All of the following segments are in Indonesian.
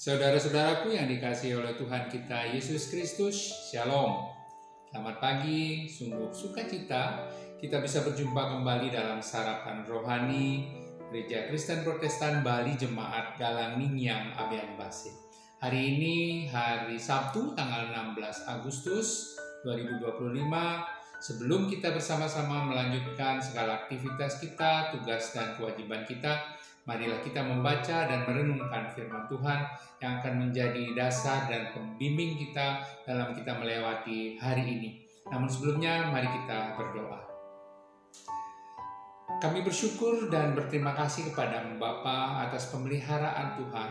Saudara-saudaraku yang dikasihi oleh Tuhan kita Yesus Kristus, Shalom. Selamat pagi, sungguh sukacita kita bisa berjumpa kembali dalam sarapan rohani Gereja Kristen Protestan Bali Jemaat Galang Ningyang Abian Basih. Hari ini hari Sabtu tanggal 16 Agustus 2025. Sebelum kita bersama-sama melanjutkan segala aktivitas kita, tugas dan kewajiban kita, marilah kita membaca dan merenungkan firman Tuhan yang akan menjadi dasar dan pembimbing kita dalam kita melewati hari ini. Namun sebelumnya, mari kita berdoa. Kami bersyukur dan berterima kasih kepada Bapa atas pemeliharaan Tuhan.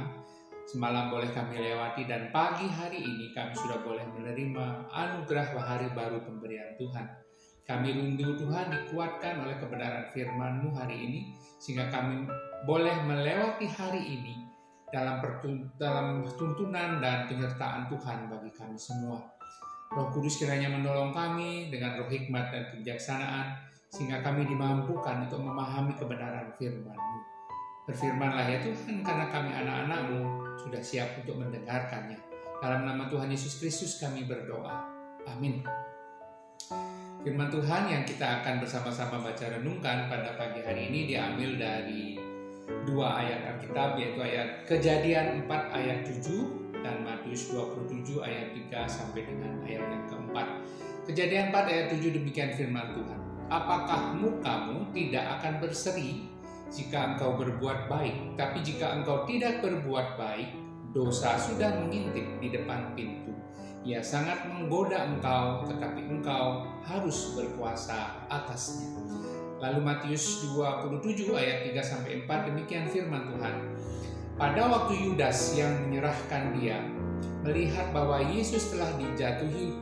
Semalam boleh kami lewati dan pagi hari ini kami sudah boleh menerima anugerah hari baru pemberian Tuhan. Kami rindu Tuhan dikuatkan oleh kebenaran firman-Mu hari ini, sehingga kami boleh melewati hari ini dalam tuntunan dan penyertaan Tuhan bagi kami semua. Roh Kudus kiranya menolong kami dengan roh hikmat dan kebijaksanaan, sehingga kami dimampukan untuk memahami kebenaran firman-Mu. Berfirmanlah ya Tuhan, karena kami anak-anak-Mu sudah siap untuk mendengarkannya. Dalam nama Tuhan Yesus Kristus kami berdoa. Amin. Firman Tuhan yang kita akan bersama-sama baca renungkan pada pagi hari ini diambil dari dua ayat Alkitab, yaitu ayat Kejadian 4 ayat 7 dan Matius 27 ayat 3 sampai dengan ayat yang keempat. Kejadian 4 ayat 7 demikian firman Tuhan. Apakah mukamu tidak akan berseri jika engkau berbuat baik? Tapi jika engkau tidak berbuat baik, dosa sudah mengintip di depan pintu. Ia sangat menggoda engkau, tetapi engkau harus berkuasa atasnya. Lalu Matius 27 ayat 3-4 demikian firman Tuhan. Pada waktu Yudas yang menyerahkan dia melihat bahwa Yesus telah dijatuhi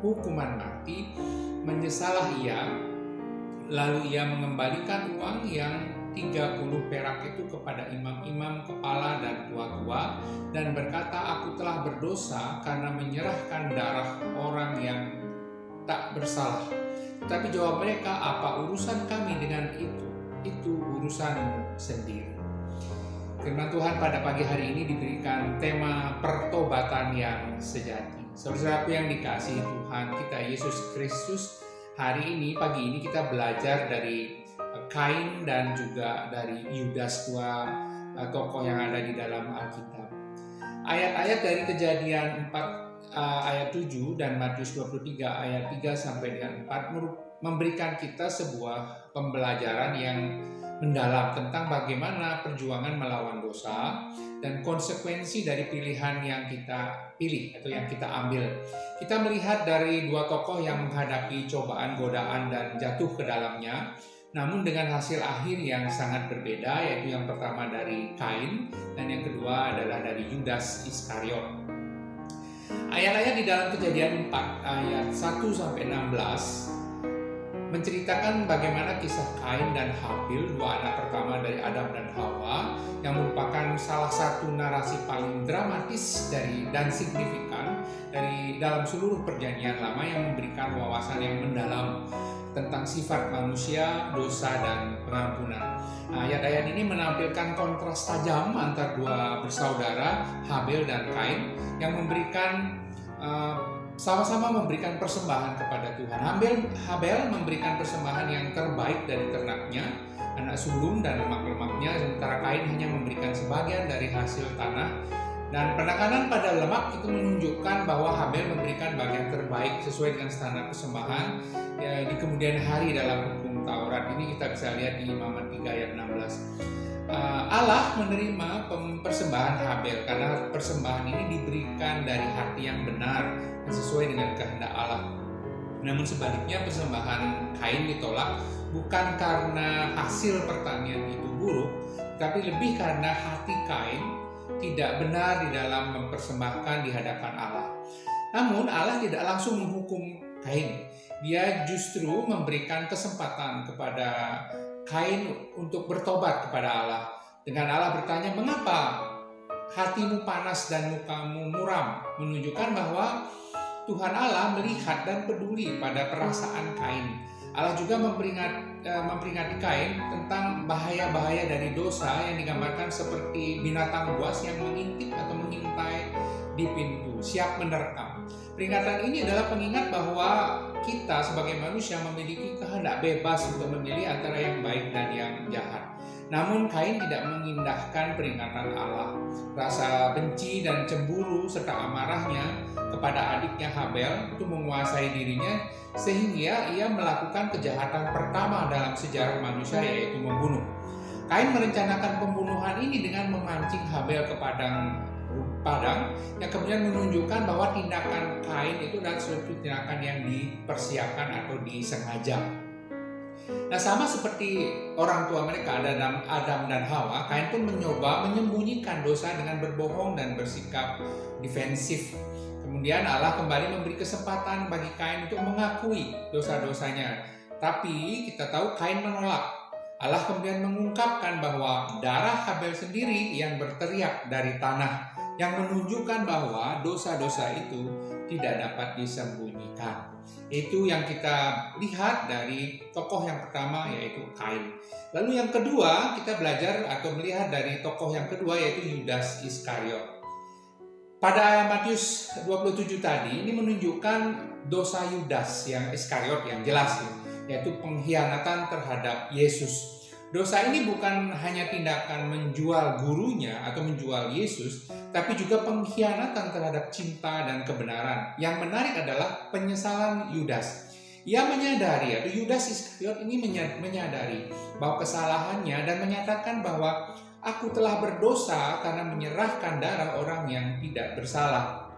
hukuman mati, menyesalah ia, lalu ia mengembalikan uang yang 30 perak itu kepada imam-imam kepala dan tua-tua dan berkata, aku telah berdosa karena menyerahkan darah orang yang tak bersalah. Tapi jawab mereka, apa urusan kami dengan itu? Itu urusanmu sendiri. Firman Tuhan pada pagi hari ini diberikan tema pertobatan yang sejati. Saudara-saudaraku yang dikasihi Tuhan kita Yesus Kristus, hari ini, pagi ini kita belajar dari Kain dan juga dari Yudas, dua tokoh yang ada di dalam Alkitab. Ayat-ayat dari Kejadian 4 ayat 7 dan Matius 23 ayat 3 sampai dengan 4 memberikan kita sebuah pembelajaran yang mendalam tentang bagaimana perjuangan melawan dosa dan konsekuensi dari pilihan yang kita pilih atau yang kita ambil. Kita melihat dari dua tokoh yang menghadapi cobaan, godaan, dan jatuh ke dalamnya, namun dengan hasil akhir yang sangat berbeda, yaitu yang pertama dari Kain dan yang kedua adalah dari Yudas Iskariot. Ayat-ayat di dalam Kejadian 4 ayat 1-16 menceritakan bagaimana kisah Kain dan Habil, dua anak pertama dari Adam dan Hawa, yang merupakan salah satu narasi paling dramatis dan signifikan dari dalam seluruh perjanjian lama yang memberikan wawasan yang mendalam tentang sifat manusia, dosa, dan pengampunan. Ayat-ayat ini menampilkan kontras tajam antara dua bersaudara, Habil dan Kain, yang memberikan sama-sama memberikan persembahan kepada Tuhan. Habel memberikan persembahan yang terbaik dari ternaknya, anak sulung dan lemak-lemaknya, sementara Kain hanya memberikan sebagian dari hasil tanah. Dan penekanan pada lemak itu menunjukkan bahwa Habel memberikan bagian terbaik sesuai dengan standar persembahan di kemudian hari dalam hukum Taurat. Ini kita bisa lihat di Imamat 3 ayat 16. Allah menerima persembahan Habel karena persembahan ini diberikan dari hati yang benar dan sesuai dengan kehendak Allah. Namun sebaliknya persembahan Kain ditolak bukan karena hasil pertanian itu buruk, tapi lebih karena hati Kain tidak benar di dalam mempersembahkan di hadapan Allah. Namun Allah tidak langsung menghukum Kain. Dia justru memberikan kesempatan kepada Kain untuk bertobat kepada Allah. Dengan Allah bertanya, mengapa hatimu panas dan mukamu muram? Menunjukkan bahwa Tuhan Allah melihat dan peduli pada perasaan Kain. Allah juga memperingati Kain tentang bahaya-bahaya dari dosa yang digambarkan seperti binatang buas yang mengintip atau mengintai di pintu, siap menerkam. Peringatan ini adalah pengingat bahwa kita sebagai manusia memiliki kehendak bebas untuk memilih antara yang baik dan yang jahat. Namun Kain tidak mengindahkan peringatan Allah. Rasa benci dan cemburu serta amarahnya kepada adiknya Habel itu menguasai dirinya sehingga ia melakukan kejahatan pertama dalam sejarah manusia, yaitu membunuh. Kain merencanakan pembunuhan ini dengan memancing Habel ke padang yang kemudian menunjukkan bahwa tindakan Kain itu adalah suatu tindakan yang dipersiapkan atau disengaja. Nah, sama seperti orang tua mereka, Adam dan Hawa, Kain pun mencoba menyembunyikan dosa dengan berbohong dan bersikap defensif. Kemudian Allah kembali memberi kesempatan bagi Kain untuk mengakui dosa-dosanya. Tapi kita tahu Kain menolak. Allah kemudian mengungkapkan bahwa darah Habel sendiri yang berteriak dari tanah, yang menunjukkan bahwa dosa-dosa itu tidak dapat disembunyikan. Itu yang kita lihat dari tokoh yang pertama, yaitu Kain. Lalu yang kedua, kita belajar atau melihat dari tokoh yang kedua, yaitu Yudas Iskariot. Pada Matius 27 tadi, ini menunjukkan dosa Yudas yang Iskariot yang jelas, yaitu pengkhianatan terhadap Yesus. Dosa ini bukan hanya tindakan menjual gurunya atau menjual Yesus, tapi juga pengkhianatan terhadap cinta dan kebenaran. Yang menarik adalah penyesalan Yudas. Ia menyadari, atau Yudas Iskariot ini menyadari bahwa kesalahannya dan menyatakan bahwa aku telah berdosa karena menyerahkan darah orang yang tidak bersalah.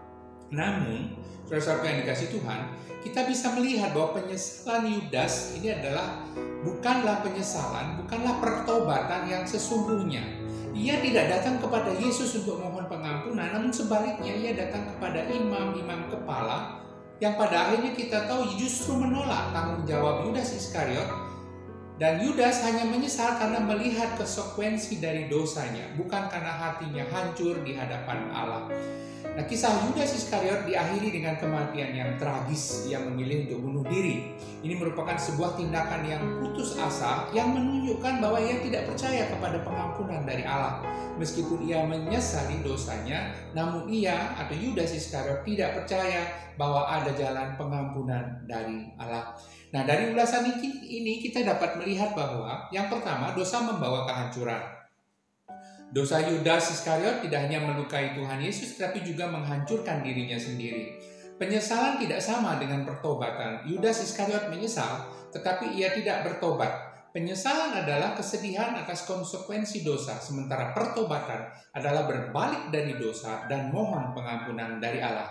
Namun, saudara-saudara yang dikasihi Tuhan, kita bisa melihat bahwa penyesalan Yudas ini bukanlah pertobatan yang sesungguhnya. Ia tidak datang kepada Yesus untuk mohon pengampunan, namun sebaliknya ia datang kepada imam-imam kepala yang pada akhirnya kita tahu justru menolak tanggung jawab Yudas Iskariot. Dan Yudas hanya menyesal karena melihat konsekuensi dari dosanya, bukan karena hatinya hancur di hadapan Allah. Nah, kisah Yudas Iskariot diakhiri dengan kematian yang tragis. Ia memilih untuk bunuh diri. Ini merupakan sebuah tindakan yang putus asa yang menunjukkan bahwa ia tidak percaya kepada pengampunan dari Allah. Meskipun ia menyesali dosanya, namun ia atau Yudas Iskariot tidak percaya bahwa ada jalan pengampunan dari Allah. Nah, dari ulasan ini kita dapat melihat bahwa yang pertama, dosa membawa kehancuran. Dosa Yudas Iskariot tidak hanya melukai Tuhan Yesus, tapi juga menghancurkan dirinya sendiri. Penyesalan tidak sama dengan pertobatan. Yudas Iskariot menyesal, tetapi ia tidak bertobat. Penyesalan adalah kesedihan atas konsekuensi dosa, sementara pertobatan adalah berbalik dari dosa dan mohon pengampunan dari Allah.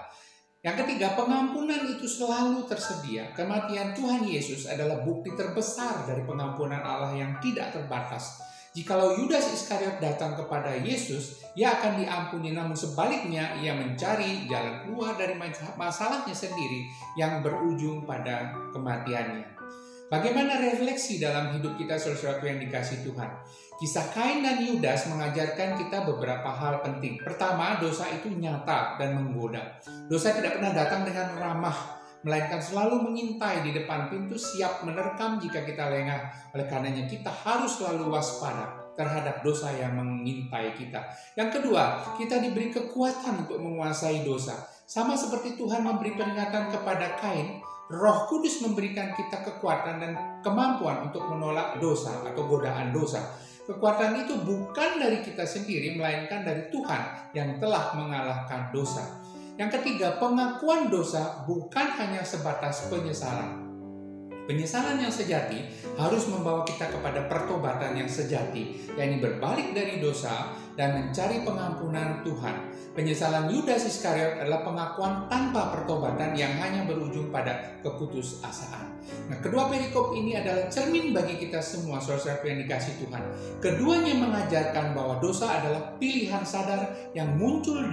Yang ketiga, pengampunan itu selalu tersedia. Kematian Tuhan Yesus adalah bukti terbesar dari pengampunan Allah yang tidak terbatas. Jikalau Yudas Iskariot datang kepada Yesus, ia akan diampuni, namun sebaliknya ia mencari jalan keluar dari masalahnya sendiri yang berujung pada kematiannya. Bagaimana refleksi dalam hidup kita, saudara-saudara yang dikasihi Tuhan? Kisah Kain dan Yudas mengajarkan kita beberapa hal penting. Pertama, dosa itu nyata dan menggoda. Dosa tidak pernah datang dengan ramah, melainkan selalu mengintai di depan pintu, siap menerkam jika kita lengah. Oleh karenanya kita harus selalu waspada terhadap dosa yang mengintai kita. Yang kedua, kita diberi kekuatan untuk menguasai dosa. Sama seperti Tuhan memberi peringatan kepada Kain, Roh Kudus memberikan kita kekuatan dan kemampuan untuk menolak dosa atau godaan dosa. Kekuatan itu bukan dari kita sendiri, melainkan dari Tuhan yang telah mengalahkan dosa. Yang ketiga, pengakuan dosa bukan hanya sebatas penyesalan. Penyesalan yang sejati harus membawa kita kepada pertobatan yang sejati, yakni berbalik dari dosa dan mencari pengampunan Tuhan. Penyesalan Yudas Iskariot adalah pengakuan tanpa pertobatan yang hanya berujung pada keputusasaan. Nah, kedua perikop ini adalah cermin bagi kita semua, saudara-saudara yang dikasihi Tuhan. Keduanya mengajarkan bahwa dosa adalah pilihan sadar yang muncul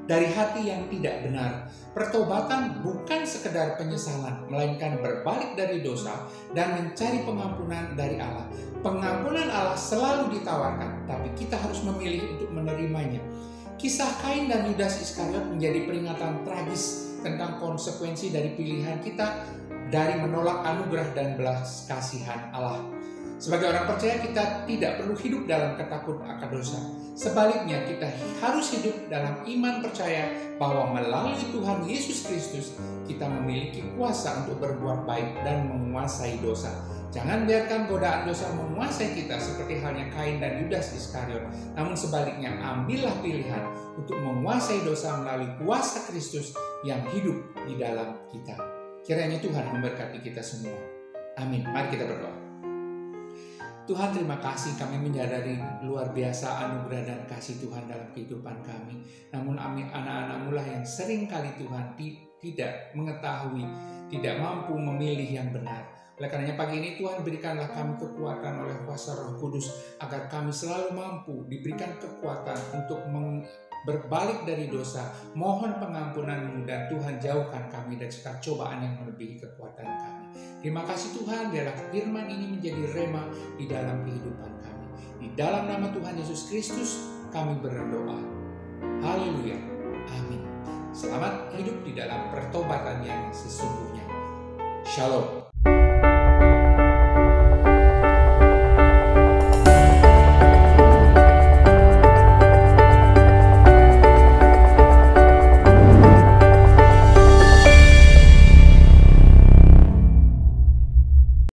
dari hati yang tidak benar. Pertobatan bukan sekedar penyesalan, melainkan berbalik dari dosa dan mencari pengampunan dari Allah. Pengampunan Allah selalu ditawarkan, tapi kita harus memilih untuk menerimanya. Kisah Kain dan Yudas Iskariot menjadi peringatan tragis tentang konsekuensi dari pilihan kita dari menolak anugerah dan belas kasihan Allah. Sebagai orang percaya, kita tidak perlu hidup dalam ketakutan akan dosa. Sebaliknya, kita harus hidup dalam iman percaya bahwa melalui Tuhan Yesus Kristus, kita memiliki kuasa untuk berbuat baik dan menguasai dosa. Jangan biarkan godaan dosa menguasai kita seperti halnya Kain dan Yudas Iskariot. Namun sebaliknya, ambillah pilihan untuk menguasai dosa melalui kuasa Kristus yang hidup di dalam kita. Kiranya Tuhan memberkati kita semua. Amin. Mari kita berdoa. Tuhan, terima kasih, kami menyadari luar biasa anugerah dan kasih Tuhan dalam kehidupan kami. Namun anak-anak-Mu lah yang sering kali Tuhan tidak mengetahui, tidak mampu memilih yang benar. Oleh karenanya pagi ini Tuhan, berikanlah kami kekuatan oleh kuasa Roh Kudus agar kami selalu mampu diberikan kekuatan untuk berbalik dari dosa, mohon pengampunan-Mu, dan Tuhan jauhkan kami dari segala cobaan yang melebihi kekuatan kami. Terima kasih Tuhan, biarlah firman ini menjadi rema di dalam kehidupan kami. Di dalam nama Tuhan Yesus Kristus kami berdoa. Haleluya. Amin. Selamat hidup di dalam pertobatan yang sesungguhnya. Shalom.